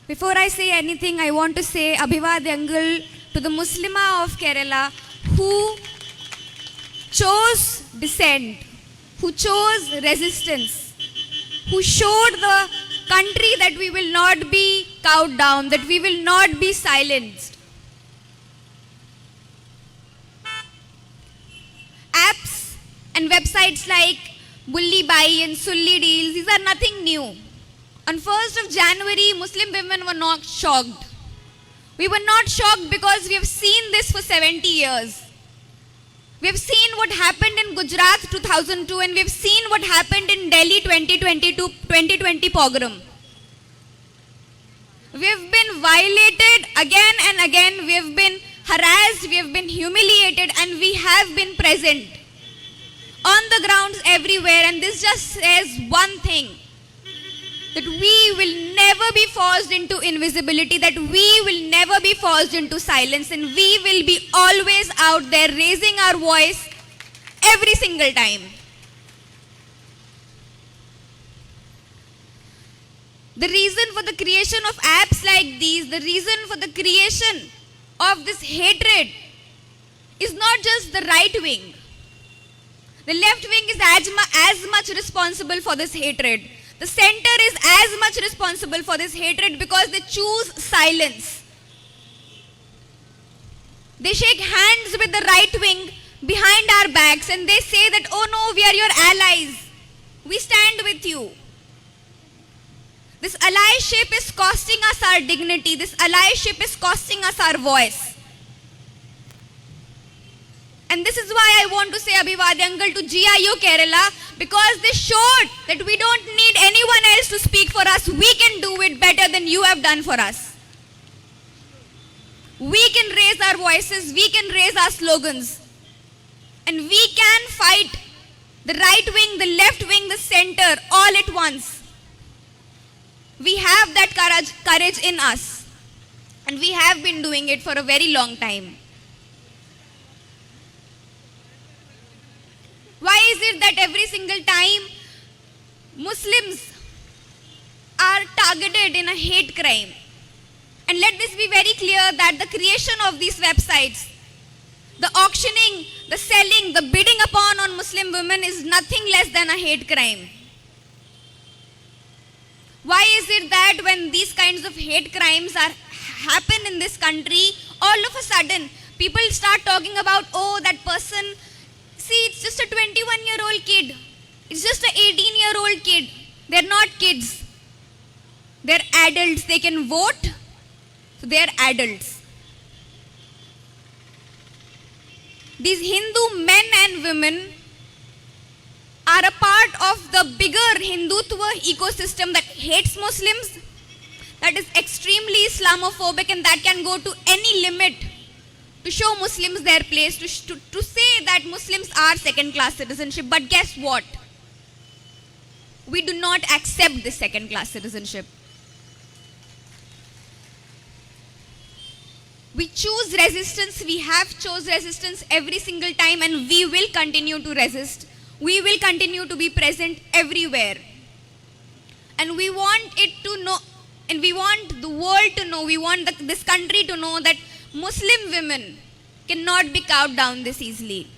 Before I say anything, I want to say Abhivadyangal to the Muslima of Kerala who chose dissent, who chose resistance, who showed the country that we will not be cowed down, that we will not be silenced. Apps and websites like Bulli Bai and Sulli Deals, these are nothing new. On 1st of January, Muslim women were not shocked. We were not shocked because we have seen this for 70 years. We have seen what happened in Gujarat 2002 and we have seen what happened in Delhi 2020 pogrom. We have been violated again and again. We have been harassed, we have been humiliated, and we have been present on the grounds everywhere. And this just says one thing, that we will never be forced into invisibility, that we will never be forced into silence, and we will be always out there raising our voice every single time. The reason for the creation of apps like these, the reason for the creation of this hatred is not just the right wing. The left wing is as much responsible for this hatred. The center is as much responsible for this hatred because they choose silence. They shake hands with the right wing behind our backs and they say that, oh no, we are your allies. We stand with you. This allyship is costing us our dignity. This allyship is costing us our voice. And this is why I want to say Abhivadyangal to GIU Kerala, because they showed that we don't need anyone else to speak for us. We can do it better than you have done for us. We can raise our voices, we can raise our slogans. And we can fight the right wing, the left wing, the center all at once. We have that courage in us. And we have been doing it for a very long time. Why is it that every single time Muslims are targeted in a hate crime? And let this be very clear that the creation of these websites, the auctioning, the selling, the bidding upon on Muslim women is nothing less than a hate crime. Why is it that when these kinds of hate crimes happen in this country, all of a sudden people start talking about, oh, that person, see, it's just a 21-year-old kid. It's just an 18-year-old kid. They're not kids. They're adults. They can vote. So they're adults. These Hindu men and women are a part of the bigger Hindutva ecosystem that hates Muslims, that is extremely Islamophobic, and that can go to any limit to show Muslims their place, to say that Muslims are second-class citizenship. But guess what? We do not accept this second-class citizenship. We choose resistance. We have chose resistance every single time, and we will continue to resist. We will continue to be present everywhere. And we want it to know, and we want the world to know, we want this country to know that Muslim women cannot be cowed down this easily.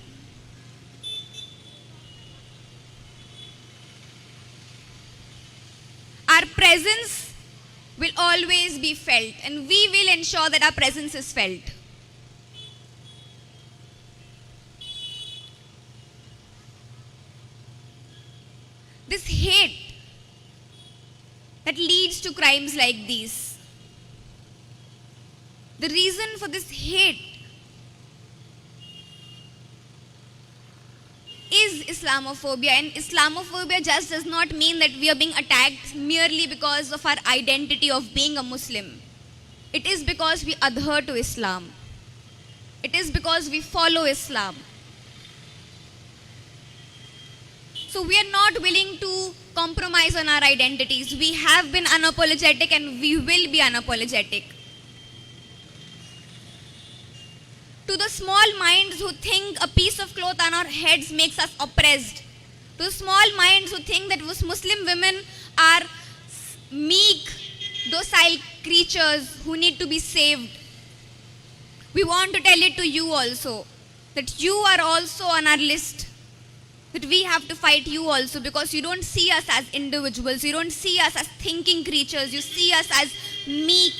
Our presence will always be felt, and we will ensure that our presence is felt. This hate that leads to crimes like these, the reason for this hate is Islamophobia. And Islamophobia just does not mean that we are being attacked merely because of our identity of being a Muslim. It is because we adhere to Islam. It is because we follow Islam. So we are not willing to compromise on our identities. We have been unapologetic and we will be unapologetic. To the small minds who think a piece of cloth on our heads makes us oppressed, to the small minds who think that Muslim women are meek docile creatures who need to be saved. We want to tell it to you also, that you are also on our list, that we have to fight you also, because you don't see us as individuals, you don't see us as thinking creatures, you see us as meek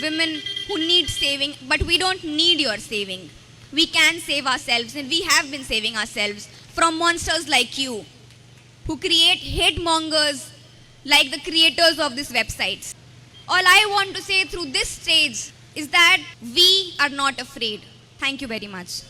women who need saving, but we don't need your saving. We can save ourselves, and we have been saving ourselves from monsters like you, who create hate mongers like the creators of these websites. All I want to say through this stage is that we are not afraid. Thank you very much.